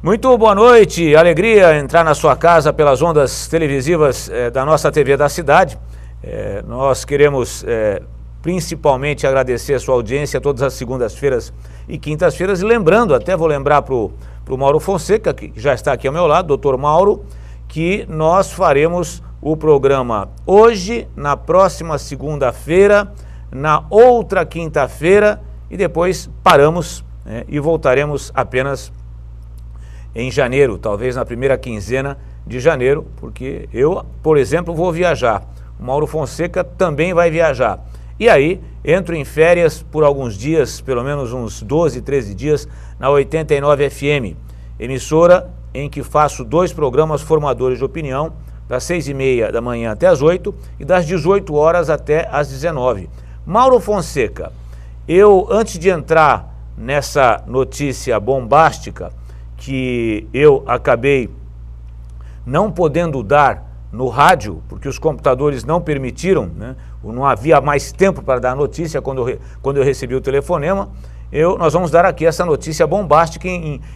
Muito boa noite, alegria entrar na sua casa pelas ondas televisivas da nossa TV da cidade. Nós queremos principalmente agradecer a sua audiência todas as segundas-feiras e quintas-feiras. E lembrando, até vou lembrar para o Mauro Fonseca, que já está aqui ao meu lado, doutor Mauro, que nós faremos o programa hoje, na próxima segunda-feira, na outra quinta-feira e depois paramos e voltaremos apenas em janeiro, talvez na primeira quinzena de janeiro, porque eu, por exemplo, vou viajar. O Mauro Fonseca também vai viajar. E aí, entro em férias por alguns dias, pelo menos uns 12, 13 dias, na 89 FM, emissora em que faço 2 programas formadores de opinião, das 6h30 da manhã até as 8 e das 18 horas até as 19. Mauro Fonseca, eu, antes de entrar nessa notícia bombástica, que eu acabei não podendo dar no rádio, porque os computadores não permitiram, não havia mais tempo para dar a notícia quando eu recebi o telefonema, nós vamos dar aqui essa notícia bombástica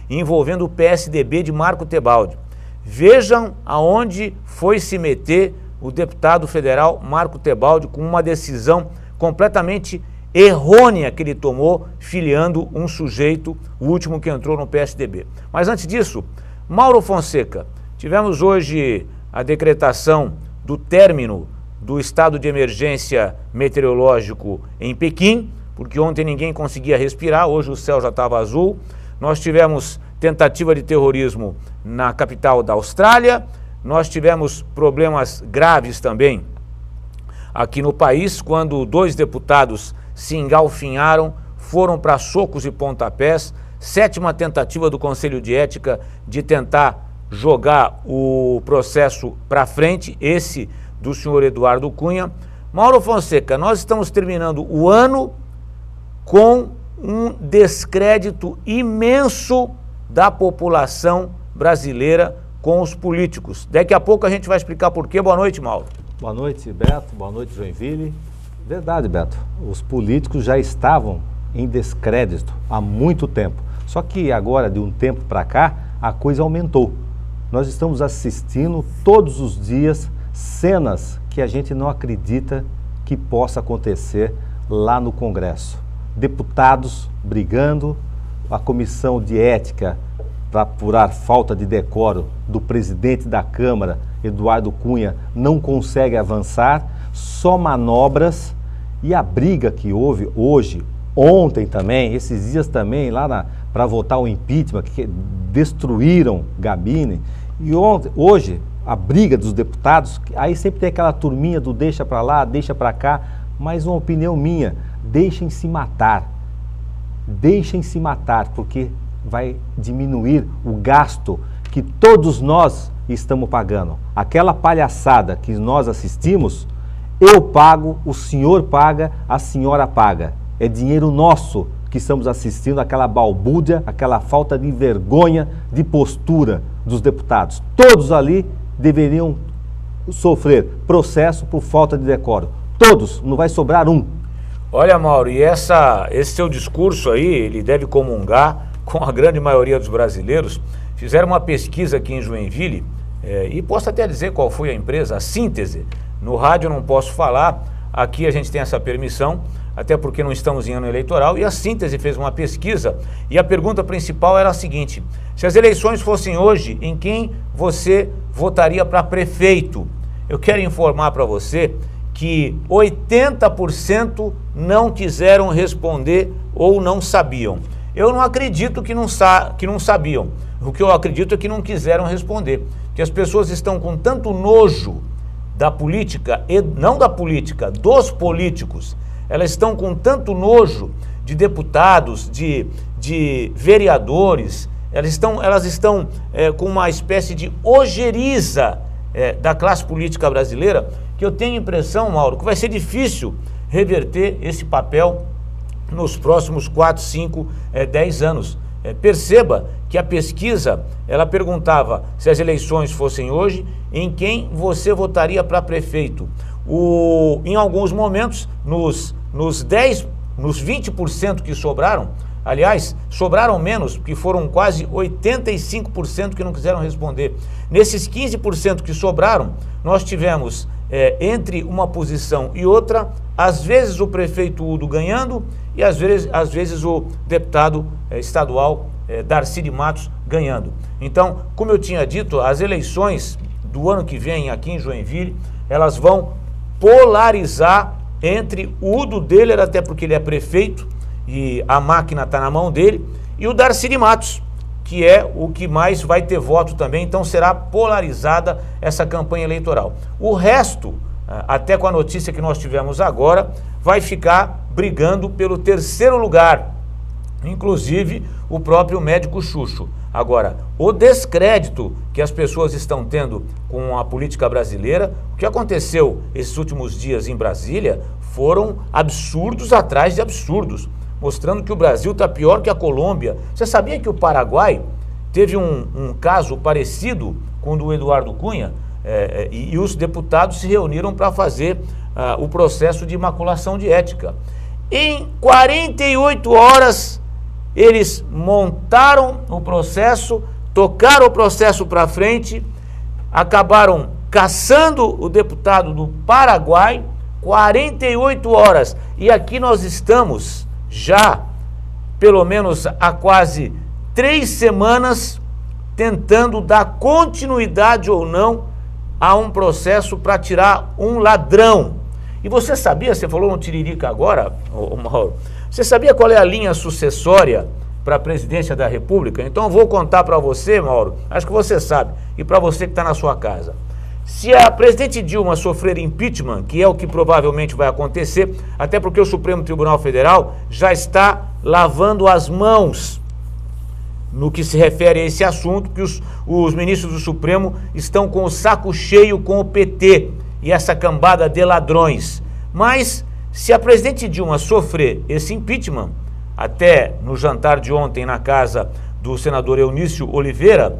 envolvendo o PSDB de Marco Tebaldi. Vejam aonde foi se meter o deputado federal Marco Tebaldi com uma decisão completamente errônea que ele tomou, filiando um sujeito, o último que entrou no PSDB. Mas antes disso, Mauro Fonseca, tivemos hoje a decretação do término do estado de emergência meteorológico em Pequim, porque ontem ninguém conseguia respirar, hoje o céu já estava azul. Nós tivemos tentativa de terrorismo na capital da Austrália, nós tivemos problemas graves também aqui no país, quando 2 deputados se engalfinharam, foram para socos e pontapés. 7ª tentativa do Conselho de Ética de tentar jogar o processo para frente, esse do senhor Eduardo Cunha. Mauro Fonseca, nós estamos terminando o ano com um descrédito imenso da população brasileira com os políticos. Daqui a pouco a gente vai explicar por quê. Boa noite, Mauro. Boa noite, Beto. Boa noite, Joinville. Verdade, Beto. Os políticos já estavam em descrédito há muito tempo. Só que agora, de um tempo para cá, a coisa aumentou. Nós estamos assistindo todos os dias cenas que a gente não acredita que possa acontecer lá no Congresso. Deputados brigando, a comissão de ética para apurar falta de decoro do presidente da Câmara, Eduardo Cunha, não consegue avançar, só manobras. E a briga que houve hoje, ontem também, esses dias também, lá para votar o impeachment, que destruíram Gabine, e hoje a briga dos deputados, aí sempre tem aquela turminha do deixa para lá, deixa para cá, mas uma opinião minha, deixem se matar, porque vai diminuir o gasto que todos nós estamos pagando. Aquela palhaçada que nós assistimos, eu pago, o senhor paga, a senhora paga. É dinheiro nosso que estamos assistindo, aquela balbúrdia, aquela falta de vergonha, de postura dos deputados. Todos ali deveriam sofrer processo por falta de decoro. Todos, não vai sobrar um. Olha, Mauro, e esse seu discurso aí, ele deve comungar com a grande maioria dos brasileiros. Fizeram uma pesquisa aqui em Joinville, e posso até dizer qual foi a empresa, a Síntese. No rádio eu não posso falar, aqui a gente tem essa permissão, até porque não estamos em ano eleitoral, e a Síntese fez uma pesquisa, e a pergunta principal era a seguinte: se as eleições fossem hoje, em quem você votaria para prefeito? Eu quero informar para você que 80% não quiseram responder ou não sabiam. Eu não acredito que não sabiam, o que eu acredito é que não quiseram responder, que as pessoas estão com tanto nojo da política, e não da política, dos políticos. Elas estão com tanto nojo de deputados, de vereadores, elas estão com uma espécie de ojeriza da classe política brasileira, que eu tenho a impressão, Mauro, que vai ser difícil reverter esse papel nos próximos 4, 5, 10 anos. Perceba que a pesquisa, ela perguntava, se as eleições fossem hoje, em quem você votaria para prefeito. Em alguns momentos, nos 20% que sobraram, Aliás, sobraram menos, porque foram quase 85% que não quiseram responder. Nesses 15% que sobraram, nós tivemos, entre uma posição e outra, às vezes o prefeito Udo ganhando e às vezes o deputado estadual Darcy de Matos ganhando. Então, como eu tinha dito, as eleições do ano que vem aqui em Joinville, elas vão polarizar entre o Udo Deller, até porque ele é prefeito e a máquina está na mão dele, e o Darcy de Matos, que é o que mais vai ter voto também. Então será polarizada essa campanha eleitoral. O resto, até com a notícia que nós tivemos agora, vai ficar brigando pelo terceiro lugar, inclusive o próprio médico Chucho. Agora, o descrédito que as pessoas estão tendo com a política brasileira, o que aconteceu esses últimos dias em Brasília foram absurdos atrás de absurdos, mostrando que o Brasil está pior que a Colômbia. Você sabia que o Paraguai teve um caso parecido com o do Eduardo Cunha? E os deputados se reuniram para fazer o processo de maculação de ética. Em 48 horas, eles montaram o processo, tocaram o processo para frente, acabaram caçando o deputado do Paraguai, 48 horas. E aqui nós estamos já, pelo menos há quase 3 semanas, tentando dar continuidade ou não a um processo para tirar um ladrão. E você sabia, você falou no Tiririca agora, Mauro, você sabia qual é a linha sucessória para a presidência da República? Então eu vou contar para você, Mauro, acho que você sabe, e para você que está na sua casa. Se a presidente Dilma sofrer impeachment, que é o que provavelmente vai acontecer, até porque o Supremo Tribunal Federal já está lavando as mãos no que se refere a esse assunto, que os ministros do Supremo estão com o saco cheio com o PT e essa cambada de ladrões. Mas, se a presidente Dilma sofrer esse impeachment, até no jantar de ontem na casa do senador Eunício Oliveira,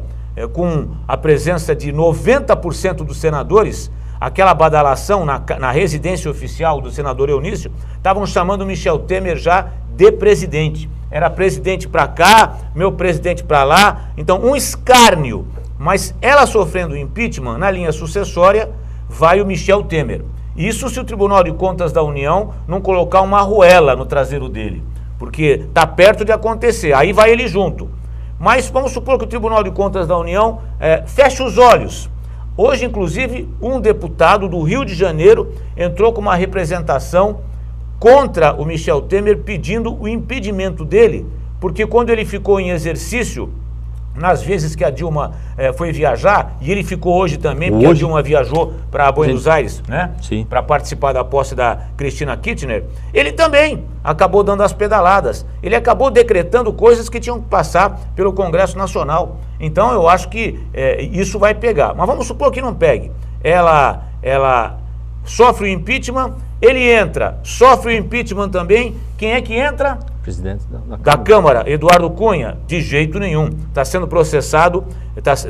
com a presença de 90% dos senadores, aquela badalação na residência oficial do senador Eunício, estavam chamando Michel Temer já de presidente. Era presidente para cá, meu presidente para lá, então um escárnio. Mas ela sofrendo impeachment, na linha sucessória, vai o Michel Temer. Isso se o Tribunal de Contas da União não colocar uma arruela no traseiro dele, porque está perto de acontecer, aí vai ele junto. Mas vamos supor que o Tribunal de Contas da União feche os olhos. Hoje, inclusive, um deputado do Rio de Janeiro entrou com uma representação contra o Michel Temer, pedindo o impedimento dele, porque quando ele ficou em exercício, nas vezes que a Dilma foi viajar, e ele ficou hoje também, porque a Dilma viajou para Buenos Aires, né? Para participar da posse da Cristina Kirchner, ele também acabou dando as pedaladas. Ele acabou decretando coisas que tinham que passar pelo Congresso Nacional. Então eu acho que isso vai pegar. Mas vamos supor que não pegue. Ela sofre o impeachment, ele entra, sofre o impeachment também. Quem é que entra? Presidente da Câmara, Eduardo Cunha. De jeito nenhum. Está sendo processado,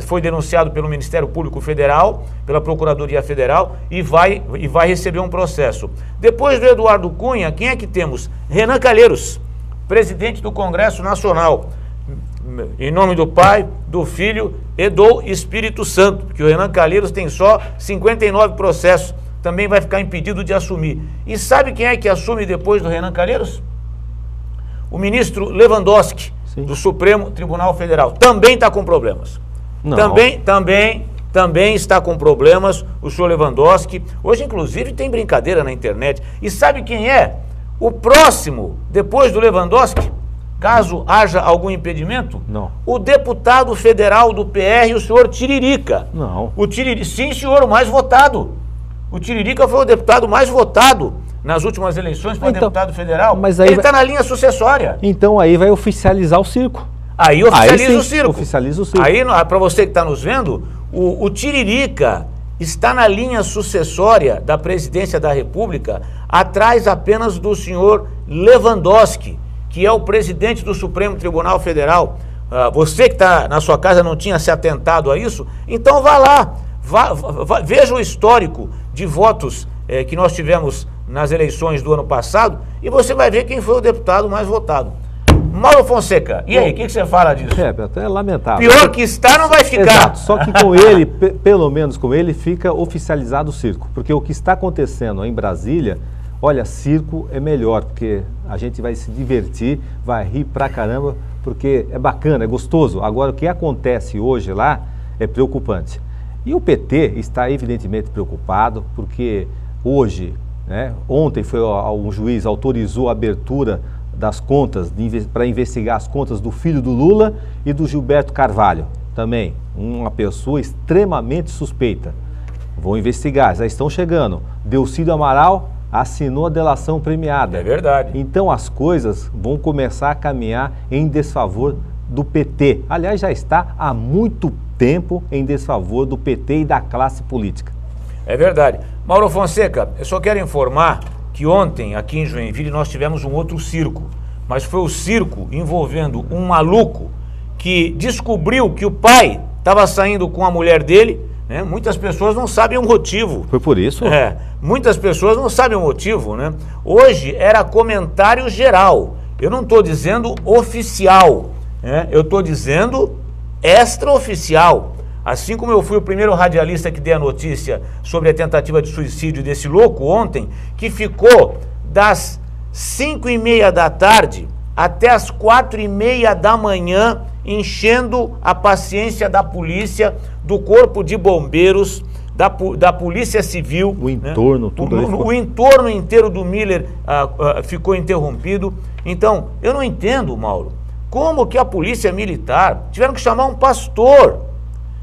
foi denunciado pelo Ministério Público Federal, pela Procuradoria Federal e vai receber um processo. Depois do Eduardo Cunha, quem é que temos? Renan Calheiros, presidente do Congresso Nacional. Em nome do Pai, do Filho e do Espírito Santo, porque o Renan Calheiros tem só 59 processos. Também vai ficar impedido de assumir. E sabe quem é que assume depois do Renan Calheiros? O ministro Lewandowski, do Supremo Tribunal Federal. Também está com problemas. Não. Também está com problemas o senhor Lewandowski. Hoje, inclusive, tem brincadeira na internet. E sabe quem é? O próximo, depois do Lewandowski, caso haja algum impedimento? Não. O deputado federal do PR, o senhor Tiririca. Não. Sim, senhor, o mais votado. O Tiririca foi o deputado mais votado nas últimas eleições para deputado federal. Mas aí ele está na linha sucessória. Então aí vai oficializar o circo. Aí oficializa o circo. Oficializa o circo. Aí, para você que está nos vendo, o Tiririca está na linha sucessória da presidência da República, atrás apenas do senhor Lewandowski, que é o presidente do Supremo Tribunal Federal. Você que está na sua casa não tinha se atentado a isso? Então vá lá, veja o histórico de votos que nós tivemos nas eleições do ano passado e você vai ver quem foi o deputado mais votado. Mauro Fonseca, e aí, o que você fala disso? Beto, é lamentável. Pior que está, não vai ficar. Exato, só que com ele, pelo menos com ele, fica oficializado o circo. Porque o que está acontecendo em Brasília, olha, circo é melhor, porque a gente vai se divertir, vai rir pra caramba, porque é bacana, é gostoso. Agora, o que acontece hoje lá é preocupante. E o PT está evidentemente preocupado, porque hoje, né, ontem um juiz autorizou a abertura das contas, para investigar as contas do filho do Lula e do Gilberto Carvalho, também uma pessoa extremamente suspeita. Vão investigar, já estão chegando. Delcídio Amaral assinou a delação premiada. É verdade. Então as coisas vão começar a caminhar em desfavor do PT. Aliás, já está há muito tempo em desfavor do PT e da classe política. É verdade. Mauro Fonseca, eu só quero informar que ontem, aqui em Joinville, nós tivemos um outro circo, mas foi o circo envolvendo um maluco que descobriu que o pai estava saindo com a mulher dele, né? Muitas pessoas não sabem o motivo. Foi por isso? Muitas pessoas não sabem o motivo, né? Hoje era comentário geral, eu não estou dizendo oficial, né? Eu estou dizendo extraoficial. Assim como eu fui o primeiro radialista que dei a notícia sobre a tentativa de suicídio desse louco ontem, que ficou das 5h30 da tarde até as 4h30 da manhã, enchendo a paciência da polícia, do corpo de bombeiros, da polícia civil. O entorno, né? Tudo isso. O entorno inteiro do Miller ficou interrompido. Então, eu não entendo, Mauro, como que a polícia militar tiveram que chamar um pastor.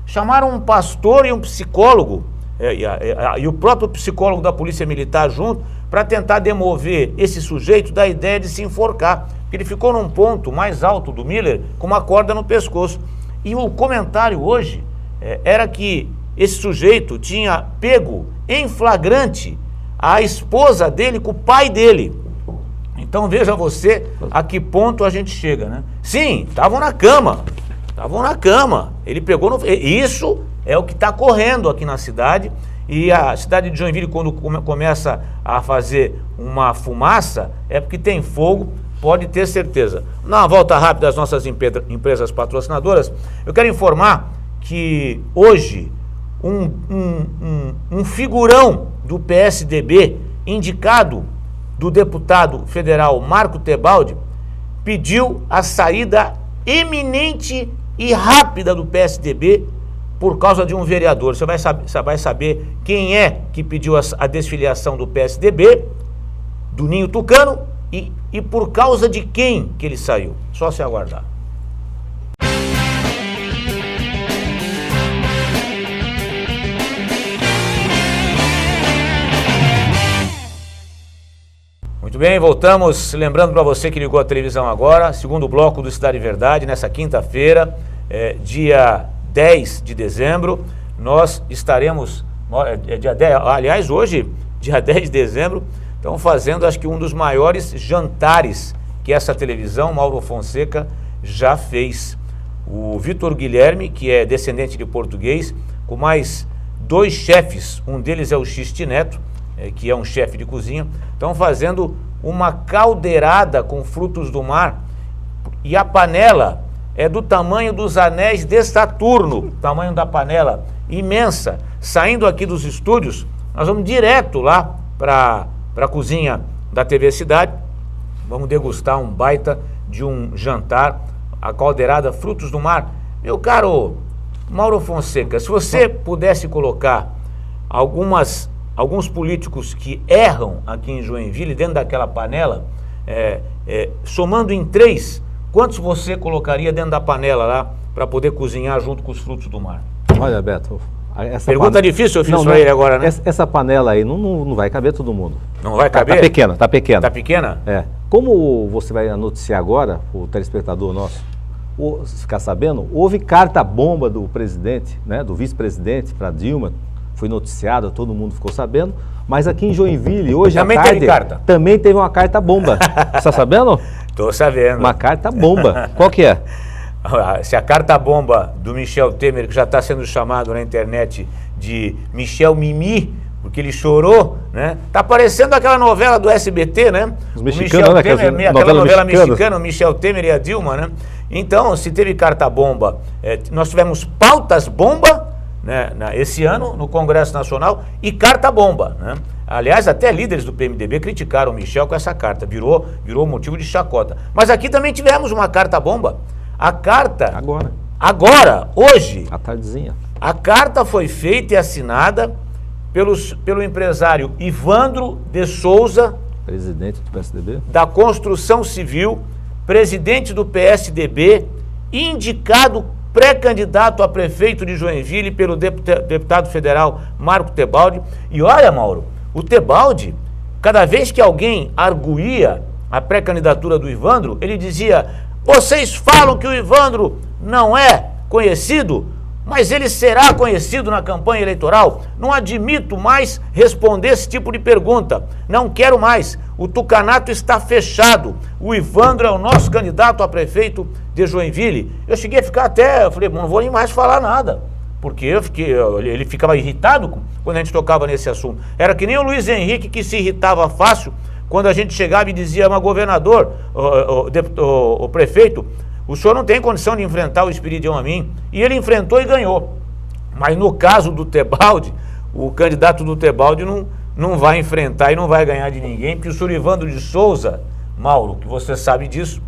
Chamaram um pastor e um psicólogo, e o próprio psicólogo da Polícia Militar junto, para tentar demover esse sujeito da ideia de se enforcar. Porque ele ficou num ponto mais alto do Miller com uma corda no pescoço. E o comentário hoje era que esse sujeito tinha pego em flagrante a esposa dele com o pai dele. Então veja você a que ponto a gente chega, né? Sim, estavam na cama. Estavam na cama, ele pegou no... Isso é o que está correndo aqui na cidade, e a cidade de Joinville, quando começa a fazer uma fumaça, é porque tem fogo, pode ter certeza. Na volta rápida das nossas empresas patrocinadoras, eu quero informar que hoje um figurão do PSDB, indicado do deputado federal Marco Tebaldi, pediu a saída iminente e rápida do PSDB por causa de um vereador. Você vai saber quem é que pediu a desfiliação do PSDB, do Ninho Tucano, e por causa de quem que ele saiu. Só se aguardar. Muito bem, voltamos. Lembrando para você que ligou a televisão agora, segundo bloco do Cidade Verdade, nessa quinta-feira, dia 10 de dezembro, nós estaremos, dia 10, aliás, hoje, dia 10 de dezembro, estamos fazendo, acho que um dos maiores jantares que essa televisão, Mauro Fonseca, já fez. O Vitor Guilherme, que é descendente de português, com mais 2 chefes, um deles é o Xisti Neto, que é um chefe de cozinha, estão fazendo uma caldeirada com frutos do mar, e a panela é do tamanho dos anéis de Saturno, tamanho da panela, imensa. Saindo aqui dos estúdios, nós vamos direto lá para a cozinha da TV Cidade, vamos degustar um baita de um jantar, a caldeirada frutos do mar. Meu caro Mauro Fonseca, se você pudesse colocar alguns políticos que erram aqui em Joinville, dentro daquela panela, somando em 3, quantos você colocaria dentro da panela lá, para poder cozinhar junto com os frutos do mar? Olha, Beto, pergunta difícil eu fiz para ele agora, né? Essa panela aí não vai caber todo mundo. Não vai caber? Tá pequena, tá pequena. Tá pequena? Como você vai noticiar agora, o telespectador nosso, ficar sabendo, houve carta-bomba do presidente, né, do vice-presidente para Dilma, foi noticiado, todo mundo ficou sabendo, mas aqui em Joinville, hoje também à tarde, teve carta. Também teve uma carta-bomba. Você está sabendo? Tô sabendo. Uma carta-bomba. Qual que é? Se a carta-bomba do Michel Temer, que já está sendo chamado na internet de Michel Mimi, porque ele chorou, né? Tá parecendo aquela novela do SBT, né? Os mexicanos, né? Aquela novela mexicana, o Michel Temer e a Dilma, né? Então, se teve carta-bomba, nós tivemos pautas-bomba, né, esse ano no Congresso Nacional e carta-bomba, né? Aliás, até líderes do PMDB criticaram o Michel com essa carta, virou motivo de chacota. Mas aqui também tivemos uma carta-bomba. A carta... Agora, hoje... À tardezinha. A carta foi feita e assinada pelo empresário Ivandro de Souza, presidente do PSDB, da Construção Civil, presidente do PSDB, indicado pré-candidato a prefeito de Joinville pelo deputado federal Marco Tebaldi. E olha, Mauro, o Tebaldi, cada vez que alguém arguía a pré-candidatura do Ivandro, ele dizia: vocês falam que o Ivandro não é conhecido, mas ele será conhecido na campanha eleitoral. Não admito mais responder esse tipo de pergunta. Não quero mais. O tucanato está fechado. O Ivandro é o nosso candidato a prefeito de Joinville. Eu cheguei a ficar eu falei, não vou nem mais falar nada. Porque ele ficava irritado quando a gente tocava nesse assunto. Era que nem o Luiz Henrique, que se irritava fácil quando a gente chegava e dizia: mas governador, o prefeito, o senhor não tem condição de enfrentar o Espiridião Amin. E ele enfrentou e ganhou. Mas no caso do Tebaldi, o candidato do Tebaldi não vai enfrentar e não vai ganhar de ninguém, porque o senhor Ivandro de Souza, Mauro, que você sabe disso,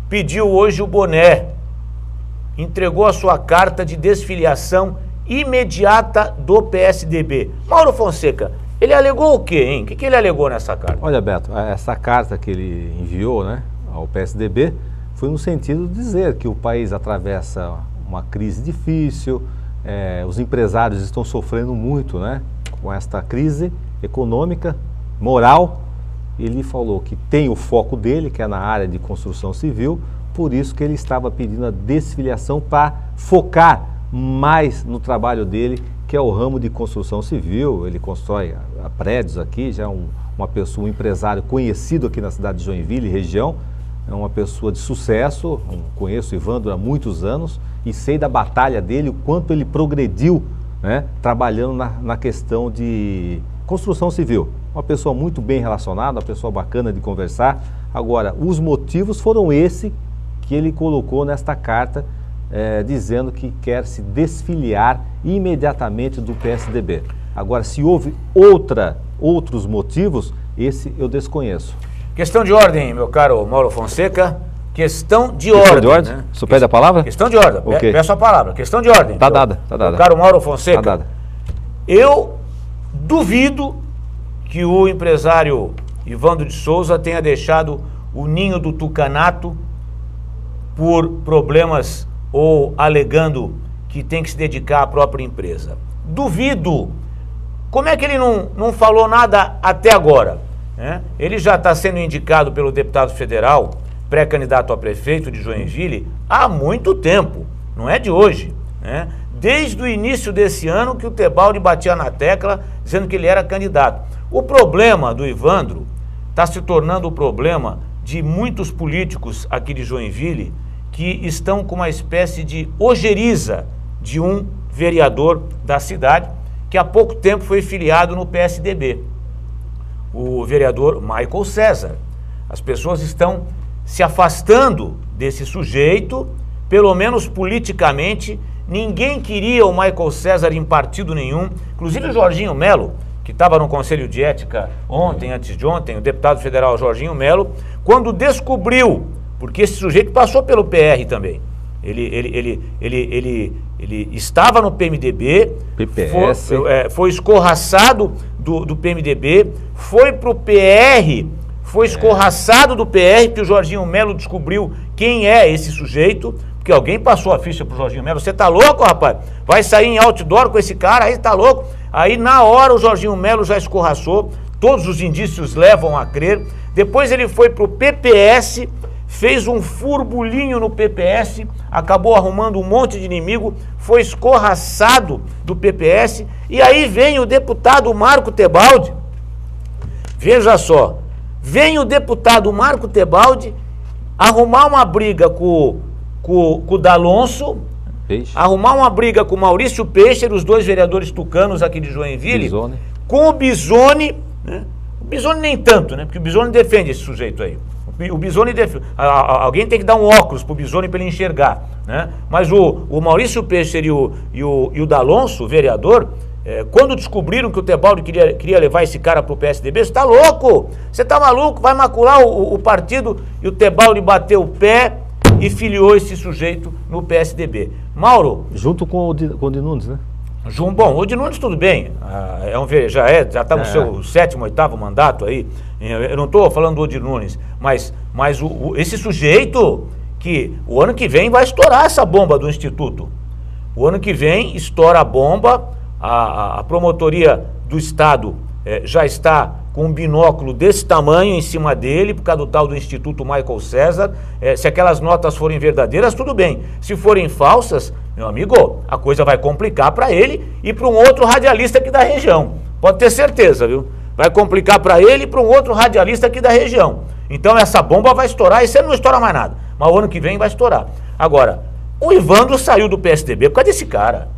pediu hoje o boné, entregou a sua carta de desfiliação imediata do PSDB. Mauro Fonseca, ele alegou o quê, hein? O que ele alegou nessa carta? Olha, Beto, essa carta que ele enviou, né, ao PSDB foi no sentido de dizer que o país atravessa uma crise difícil, os empresários estão sofrendo muito, né, com esta crise econômica, moral. Ele falou que tem o foco dele, que é na área de construção civil, por isso que ele estava pedindo a desfiliação para focar mais no trabalho dele, que é o ramo de construção civil. Ele constrói prédios aqui, já é uma pessoa, um empresário conhecido aqui na cidade de Joinville, região, é uma pessoa de sucesso. Conheço o Ivandro há muitos anos e sei da batalha dele, o quanto ele progrediu, né, trabalhando na questão de construção civil. Uma pessoa muito bem relacionada, uma pessoa bacana de conversar. Agora, os motivos foram esse que ele colocou nesta carta, dizendo que quer se desfiliar imediatamente do PSDB. Agora, se houve outros motivos, esse eu desconheço. Questão de ordem, meu caro Mauro Fonseca. Questão de ordem. Questão de ordem? Né? Você pede a palavra? Questão de ordem. Okay. Peço a palavra. Questão de ordem. Tá dada. Meu caro Mauro Fonseca. Tá dada. Eu duvido que o empresário Ivandro de Souza tenha deixado o ninho do tucanato por problemas ou alegando que tem que se dedicar à própria empresa. Duvido. Como é que ele não falou nada até agora? Ele já está sendo indicado pelo deputado federal, pré-candidato a prefeito de Joinville, há muito tempo, não é de hoje, né? Desde o início desse ano que o Tebaldi batia na tecla dizendo que ele era candidato. O problema do Ivandro está se tornando o problema de muitos políticos aqui de Joinville que estão com uma espécie de ojeriza de um vereador da cidade que há pouco tempo foi filiado no PSDB, o vereador Michael César. As pessoas estão se afastando desse sujeito, pelo menos politicamente. Ninguém queria o Michael César em partido nenhum, inclusive o Jorginho Melo, que estava no Conselho de Ética antes de ontem, o deputado federal Jorginho Melo, quando descobriu, porque esse sujeito passou pelo PR também, ele estava no PMDB, PPS. foi escorraçado do PMDB, foi para o PR, foi escorraçado do PR, que o Jorginho Melo descobriu quem é esse sujeito, porque alguém passou a ficha pro Jorginho Melo. Você tá louco, rapaz? Vai sair em outdoor com esse cara aí, tá louco? Aí na hora o Jorginho Melo já escorraçou, todos os indícios levam a crer. Depois ele foi pro PPS, fez um furbulinho no PPS, acabou arrumando um monte de inimigo, foi escorraçado do PPS, e aí vem o deputado Marco Tebaldi. Veja só, vem o deputado Marco Tebaldi arrumar uma briga com o D'Alonso, arrumar uma briga com o Maurício Peixer, os dois vereadores tucanos aqui de Joinville, com o Bisoni, né? O Bisoni nem tanto, né? Porque o Bisoni defende esse sujeito aí. O Bisoni defende. Alguém tem que dar um óculos pro Bisoni para ele enxergar, né? Mas o Maurício Pêsseri e o D'Alonso, o vereador, quando descobriram que o Tebaldi queria levar esse cara pro PSDB, você tá louco? Você tá maluco? Vai macular o partido, e o Tebaldi bateu o pé e filiou esse sujeito no PSDB. Mauro... Junto com o de Nunes, né? Bom, o de Nunes tudo bem, já está no seu 7º, 8º mandato aí, eu não estou falando do Odi Nunes, mas esse sujeito que o ano que vem vai estourar essa bomba do Instituto. O ano que vem estoura a bomba, a promotoria do Estado já está com um binóculo desse tamanho em cima dele, por causa do tal do Instituto Michael César. Se aquelas notas forem verdadeiras, tudo bem. Se forem falsas, meu amigo, a coisa vai complicar para ele e para um outro radialista aqui da região. Pode ter certeza, viu? Vai complicar para ele e para um outro radialista aqui da região. Então essa bomba vai estourar, e você não estoura mais nada. Mas o ano que vem vai estourar. Agora, o Evandro saiu do PSDB por causa desse cara.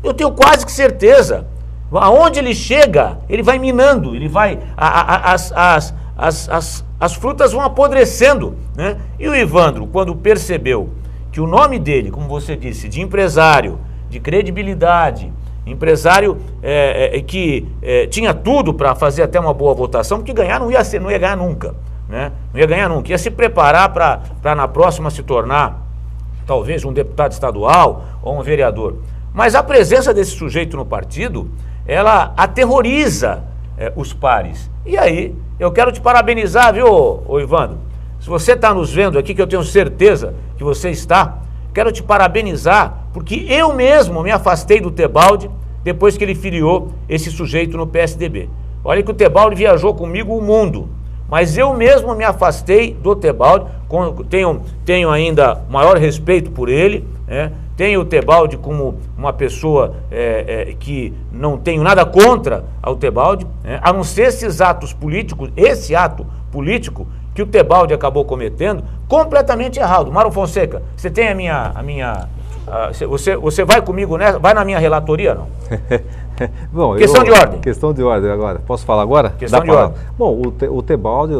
Eu tenho quase que certeza. Aonde ele chega, ele vai minando, ele vai... As frutas vão apodrecendo, né? E o Evandro, quando percebeu que o nome dele, como você disse, de empresário, de credibilidade, empresário que tinha tudo para fazer até uma boa votação, porque ganhar não ia ganhar nunca, né? Não ia ganhar nunca, ia se preparar para na próxima se tornar talvez um deputado estadual ou um vereador. Mas a presença desse sujeito no partido, ela aterroriza os pares. E aí, eu quero te parabenizar, viu, ô Evandro? Se você está nos vendo aqui, que eu tenho certeza que você está, quero te parabenizar, porque eu mesmo me afastei do Tebaldi depois que ele filiou esse sujeito no PSDB. Olha que o Tebaldi viajou comigo o mundo, mas eu mesmo me afastei do Tebaldi, tenho ainda maior respeito por ele, né? Tenho o Tebaldi como uma pessoa que não tenho nada contra ao Tebaldi, a não ser esses atos políticos, esse ato político que o Tebaldi acabou cometendo, completamente errado. Mário Fonseca, você tem você vai comigo nessa? Vai na minha relatoria, não? Bom, questão de ordem. Questão de ordem agora. Posso falar agora? Questão de ordem. Bom, o Tebaldi,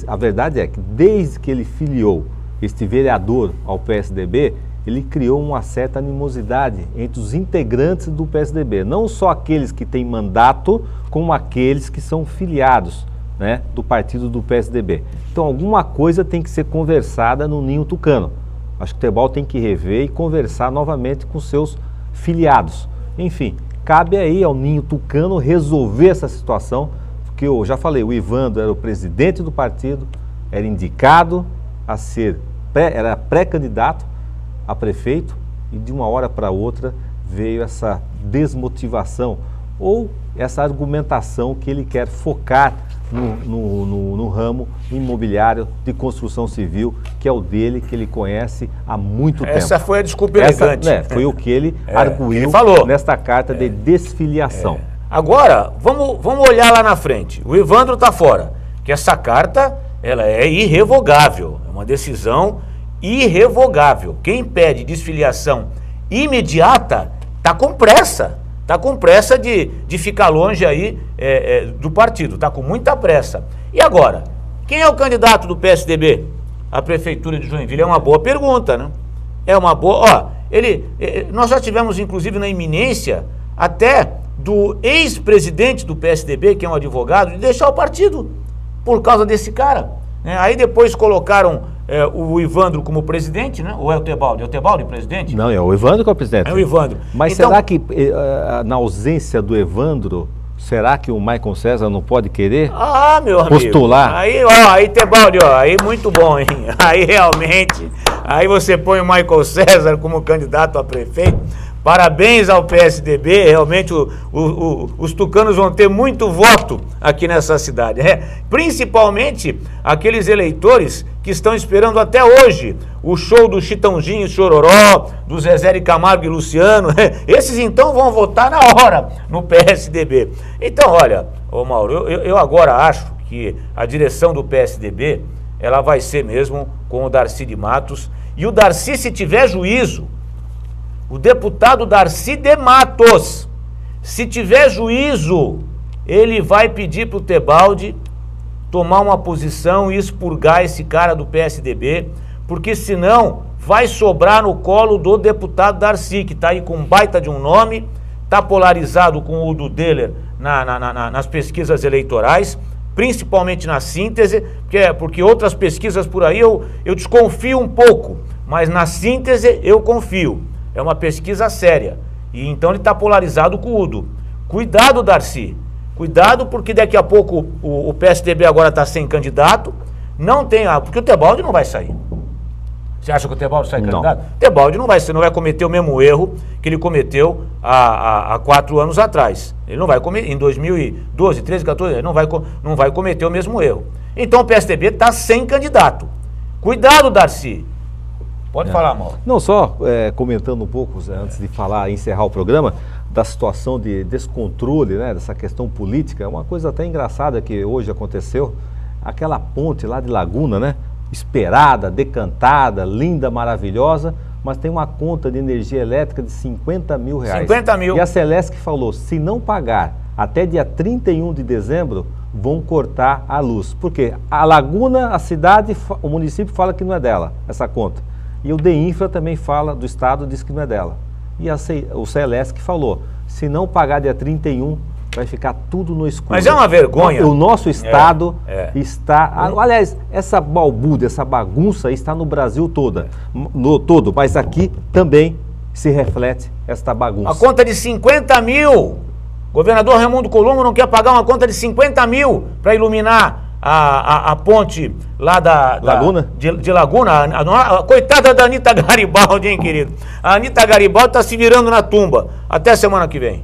a verdade é que desde que ele filiou este vereador ao PSDB, ele criou uma certa animosidade entre os integrantes do PSDB, não só aqueles que têm mandato, como aqueles que são filiados, né, do partido do PSDB. Então alguma coisa tem que ser conversada no ninho tucano. Acho que o Tebaldi tem que rever e conversar novamente com seus filiados. Enfim, cabe aí ao ninho tucano resolver essa situação, porque eu já falei, o Evandro era o presidente do partido, era indicado a ser, era pré-candidato a prefeito, e de uma hora para outra veio essa desmotivação ou essa argumentação que ele quer focar no ramo imobiliário de construção civil, que é o dele, que ele conhece há muito tempo. Essa foi a desculpa elegante. Foi o que ele arguiu nesta carta de desfiliação. Agora, vamos olhar lá na frente. O Evandro está fora, que essa carta ela é irrevogável, é uma decisão irrevogável. Quem pede desfiliação imediata está com pressa. Está com pressa de ficar longe aí do partido, está com muita pressa. E agora, quem é o candidato do PSDB à Prefeitura de Joinville? É uma boa pergunta, né? É uma boa... nós já tivemos, inclusive, na iminência, até do ex-presidente do PSDB, que é um advogado, de deixar o partido por causa desse cara, né? Aí depois colocaram o Evandro como presidente, né? Ou é o Tebaldi? É o Tebaldi presidente? Não, é o Evandro que é o presidente. É o Evandro. Mas então, será que, na ausência do Evandro, será que o Michael César não pode querer meu amigo, postular? Aí Tebaldi, aí muito bom, hein? Aí realmente, aí você põe o Michael César como candidato a prefeito. Parabéns ao PSDB, realmente os tucanos vão ter muito voto aqui nessa cidade, principalmente aqueles eleitores que estão esperando até hoje o show do Chitãozinho e Chororó, do Zezé de Camargo e Luciano, esses então vão votar na hora no PSDB. Então, olha, Mauro, eu agora acho que a direção do PSDB, ela vai ser mesmo com o Darcy de Matos, e o Darcy, se tiver juízo, o deputado Darcy de Matos, Se tiver juízo, ele vai pedir para o Tebaldi tomar uma posição e expurgar esse cara do PSDB, porque senão vai sobrar no colo do deputado Darcy, que está aí com um baita de um nome, está polarizado com o do Deller nas pesquisas eleitorais, principalmente na síntese, porque outras pesquisas por aí eu desconfio um pouco, mas na síntese eu confio. É uma pesquisa séria. E então ele está polarizado com o Udo. Cuidado, Darcy. Cuidado, porque daqui a pouco o PSDB agora está sem candidato. Não tem, porque o Tebaldi não vai sair. Você acha que o Tebaldi sai candidato? O Tebaldi não vai cometer o mesmo erro que ele cometeu há 4 anos atrás. Ele não vai cometer, em 2012, 13, 14, ele não vai cometer o mesmo erro. Então o PSDB está sem candidato. Cuidado, Darcy. Pode falar, Mauro. Não, só comentando um pouco, antes de encerrar o programa, da situação de descontrole, né, dessa questão política. Uma coisa até engraçada que hoje aconteceu, aquela ponte lá de Laguna, né? Esperada, decantada, linda, maravilhosa, mas tem uma conta de energia elétrica de 50 mil reais. 50 mil. E a Celesc falou, se não pagar até dia 31 de dezembro, vão cortar a luz. Porque a Laguna, a cidade, o município fala que não é dela, essa conta. E o DEINFRA também fala, do estado, diz que não é dela. E o Celesc falou, se não pagar dia 31, vai ficar tudo no escuro. Mas é uma vergonha. O nosso estado está... Aliás, essa balbúrdia, essa bagunça está no Brasil todo, mas aqui também se reflete esta bagunça. A conta de 50 mil. Governador Raimundo Colombo não quer pagar uma conta de 50 mil para iluminar a ponte lá Laguna? De Laguna. A coitada da Anita Garibaldi, hein, querido? A Anita Garibaldi está se virando na tumba. Até semana que vem.